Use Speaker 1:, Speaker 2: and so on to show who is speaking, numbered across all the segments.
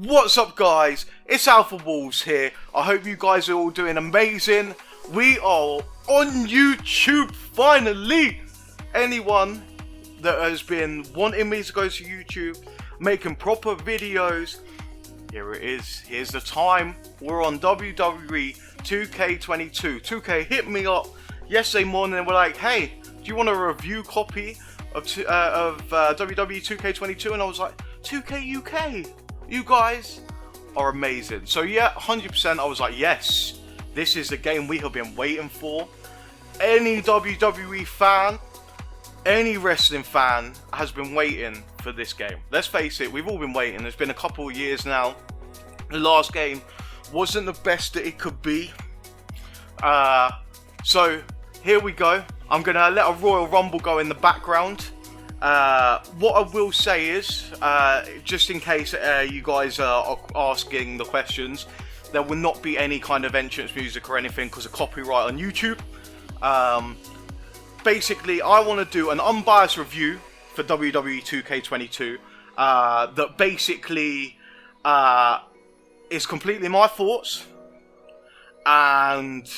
Speaker 1: What's up, guys? It's Alpha Wolves here. I hope you guys are all doing amazing. We are on YouTube finally. Anyone that has been wanting me to go to YouTube, making proper videos, here it is. Here's the time. We're on WWE2K22. 2K hit me up yesterday morning and were like, hey, do you want a review copy of WWE2K22? And I was like, 2K UK? You guys are amazing. So yeah, 100% I was like, yes, this is the game we have been waiting for. Any WWE fan, any wrestling fan has been waiting for this game. Let's face it, we've all been waiting. It's been a couple of years now. The last game wasn't the best that it could be. So here we go. I'm going to let a Royal Rumble go in the background. What I will say is, just in case you guys are asking the questions, there will not be any kind of entrance music or anything because of copyright on YouTube. Basically, I want to do an unbiased review for WWE2K22 that basically is completely my thoughts, and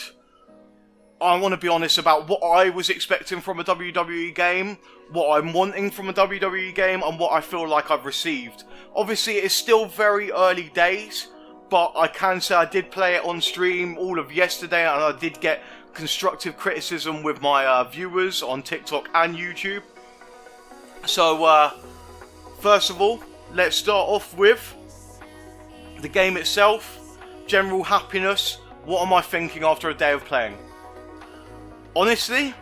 Speaker 1: I want to be honest about what I was expecting from a WWE game, what I'm wanting from a WWE game, and what I feel like I've received. Obviously, it's still very early days, but I can say I did play it on stream all of yesterday, and I did get constructive criticism with my viewers on TikTok and YouTube. So, first of all, let's start off with the game itself, general happiness. What am I thinking after a day of playing? Honestly,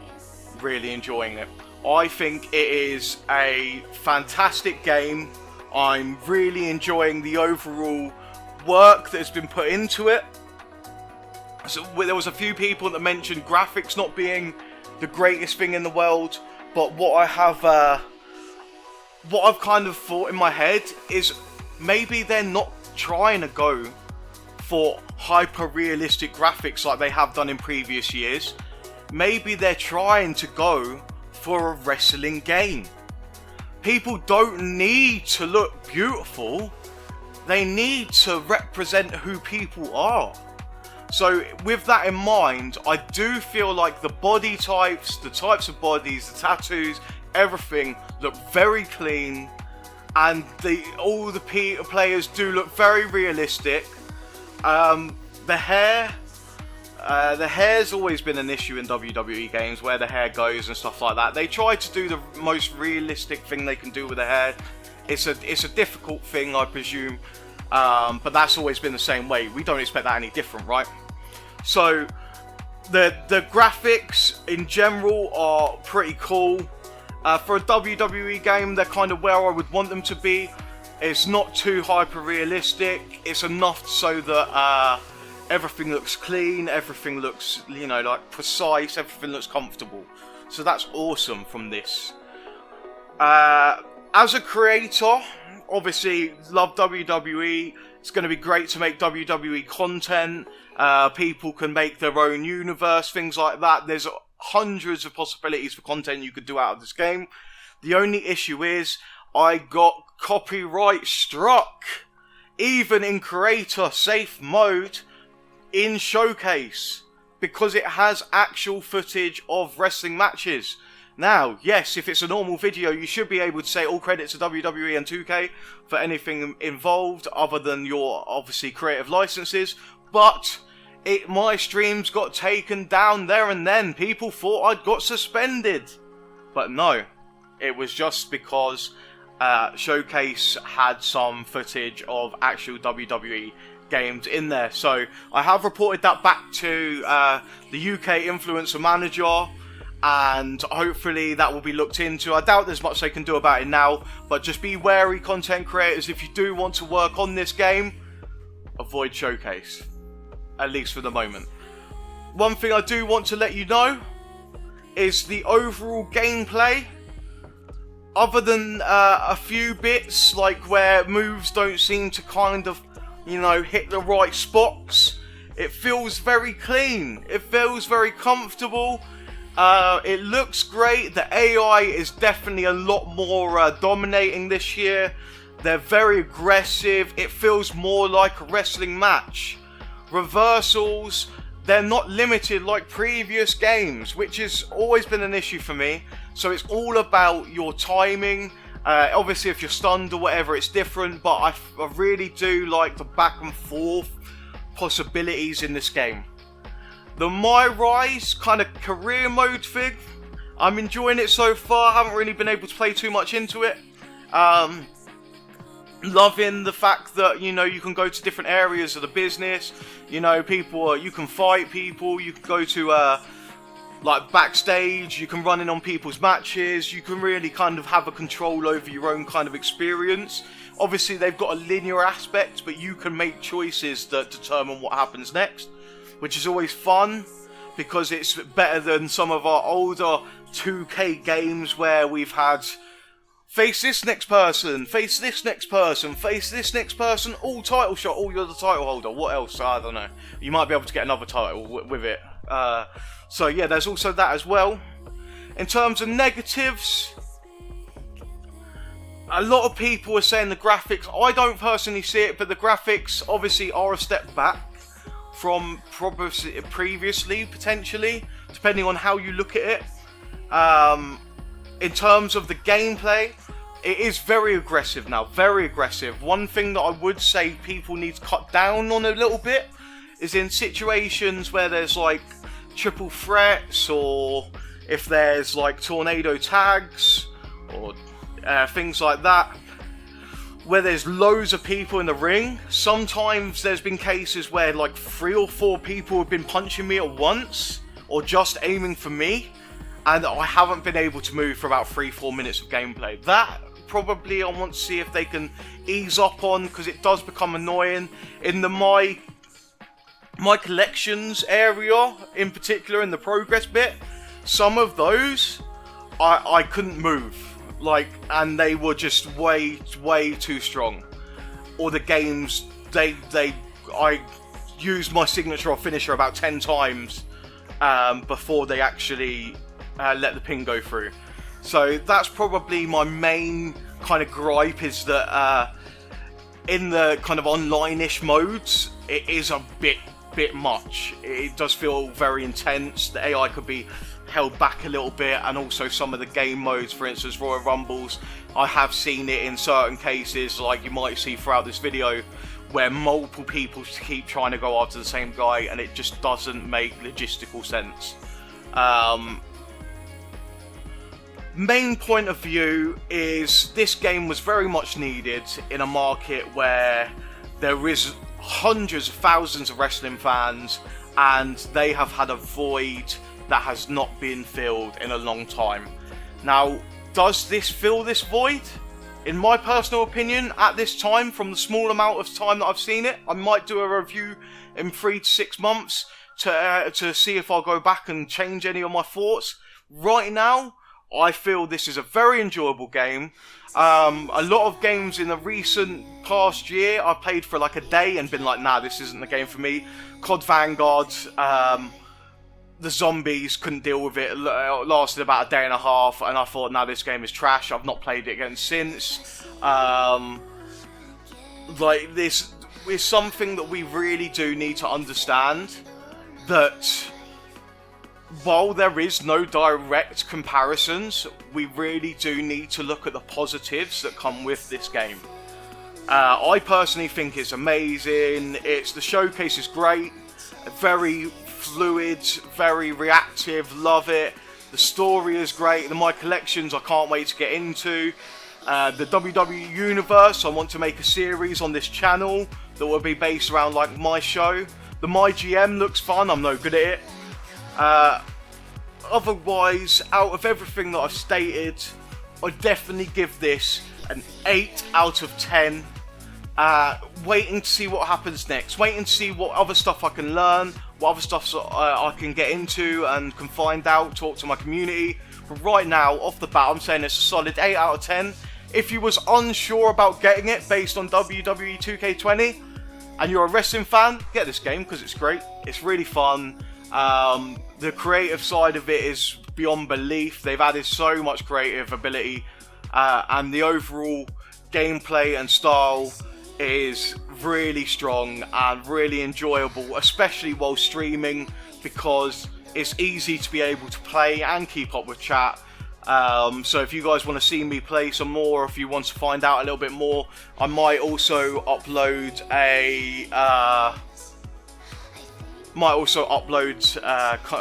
Speaker 1: really enjoying it. I think it is a fantastic game. I'm really enjoying the overall work that has been put into it. So there was a few people that mentioned graphics not being the greatest thing in the world, but what I've kind of thought in my head is maybe they're not trying to go for hyper realistic graphics like they have done in previous years. Maybe they're trying to go for a wrestling game. People don't need to look beautiful. They need to represent who people are. So with that in mind, I do feel like the body types, the types of bodies, the tattoos, everything look very clean, and all the players do look very realistic. The hair's always been an issue in WWE games, where the hair goes and stuff like that. They try to do the most realistic thing they can do with the hair. It's a difficult thing, I presume, but that's always been the same way. We don't expect that any different, right? So the graphics in general are pretty cool. For a WWE game, they're kind of where I would want them to be. It's not too hyper realistic. It's enough so that everything looks clean, everything looks, you know, like precise, everything looks comfortable. So that's awesome from this. As a creator, obviously love WWE. It's going to be great to make WWE content. People can make their own universe, things like that. There's hundreds of possibilities for content you could do out of this game. The only issue is I got copyright struck, even in creator safe mode, in Showcase, because it has actual footage of wrestling matches. Now, yes, if it's a normal video, you should be able to say all credit to WWE and 2K for anything involved other than your, obviously, creative licenses, but my streams got taken down there and then. People thought I'd got suspended, but no, it was just because Showcase had some footage of actual WWE games in there. So I have reported that back to the UK influencer manager, and hopefully that will be looked into. I doubt there's much they can do about it now, but just be wary, content creators, if you do want to work on this game, avoid Showcase, at least for the moment. One thing I do want to let you know is the overall gameplay. Other than a few bits, like where moves don't seem to kind of, you know, hit the right spots, it feels very clean. It feels very comfortable. It looks great. The AI is definitely a lot more dominating this year. They're very aggressive. It feels more like a wrestling match. Reversals, they're not limited like previous games, which has always been an issue for me. So it's all about your timing. Obviously, if you're stunned or whatever, it's different. But I really do like the back and forth possibilities in this game. The My Rise kind of career mode thing, I'm enjoying it so far. I haven't really been able to play too much into it. Loving the fact that, you know, you can go to different areas of the business. You know, people, you can fight people. You can go to like backstage. You can run in on people's matches. You can really kind of have a control over your own kind of experience. Obviously, they've got a linear aspect, but you can make choices that determine what happens next, which is always fun because it's better than some of our older 2K games where we've had face this next person, face this next person, face this next person, all title shot, all you're the title holder. What else? I don't know. You might be able to get another title with it. So yeah, there's also that as well. In terms of negatives, a lot of people are saying the graphics. I don't personally see it, but the graphics obviously are a step back from previously, potentially, depending on how you look at it. In terms of the gameplay, it is very aggressive now, very aggressive. One thing that I would say people need to cut down on a little bit is in situations where there's like triple threats, or if there's like tornado tags, or things like that, where there's loads of people in the ring. Sometimes there's been cases where like 3 or 4 people have been punching me at once, or just aiming for me, and I haven't been able to move for about 3-4 minutes of gameplay. That probably I want to see if they can ease up on, because it does become annoying. In the my collections area, in particular in the progress bit, some of those I couldn't move, like, and they were just way too strong. Or the games, I used my signature or finisher about 10 times before they actually let the pin go through. So that's probably my main kind of gripe, is that in the kind of online-ish modes, it is a bit much. It does feel very intense. The AI could be held back a little bit, and also some of the game modes, for instance Royal Rumbles, I have seen it in certain cases, like you might see throughout this video, where multiple people keep trying to go after the same guy, and it just doesn't make logistical sense. Main point of view is this game was very much needed in a market where there is hundreds of thousands of wrestling fans, and they have had a void that has not been filled in a long time. Now, does this fill this void? In my personal opinion, at this time, from the small amount of time that I've seen it, I might do a review in 3 to 6 months to see if I'll go back and change any of my thoughts. Right now, I feel this is a very enjoyable game. A lot of games in the recent past year I played for like a day and been like, nah, this isn't the game for me. COD Vanguard, the zombies, couldn't deal with it. It lasted about a day and a half, and I thought, nah, this game is trash. I've not played it again since. Like, this is something that we really do need to understand, that while there is no direct comparisons, we really do need to look at the positives that come with this game. I personally think it's amazing. The showcase is great, very fluid, very reactive, love it. The story is great. My collections I can't wait to get into. The WWE Universe, I want to make a series on this channel that will be based around like my show. The My GM looks fun, I'm no good at it. Otherwise, out of everything that I've stated, I'd definitely give this an 8 out of 10. Waiting to see what happens next. Waiting to see what other stuff I can learn, what other stuff I can get into and can find out, talk to my community. But right now, off the bat, I'm saying it's a solid 8 out of 10. If you was unsure about getting it based on WWE2K20 and you're a wrestling fan, get this game because it's great. It's really fun. The creative side of it is beyond belief. They've added so much creative ability, and the overall gameplay and style is really strong and really enjoyable, especially while streaming, because it's easy to be able to play and keep up with chat. So if you guys want to see me play some more, or if you want to find out a little bit more, I might also upload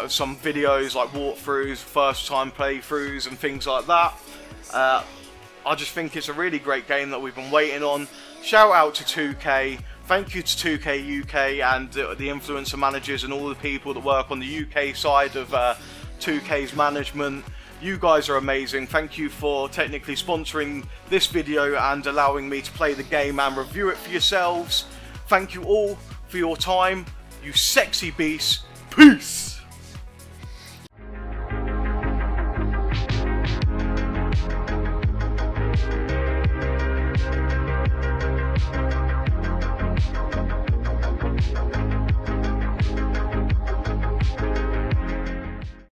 Speaker 1: some videos like walkthroughs, first time playthroughs and things like that. I just think it's a really great game that we've been waiting on. Shout out to 2K. Thank you to 2K UK and the influencer managers and all the people that work on the UK side of 2K's management. You guys are amazing. Thank you for technically sponsoring this video and allowing me to play the game and review it for yourselves. Thank you all for your time. You sexy beasts. Peace!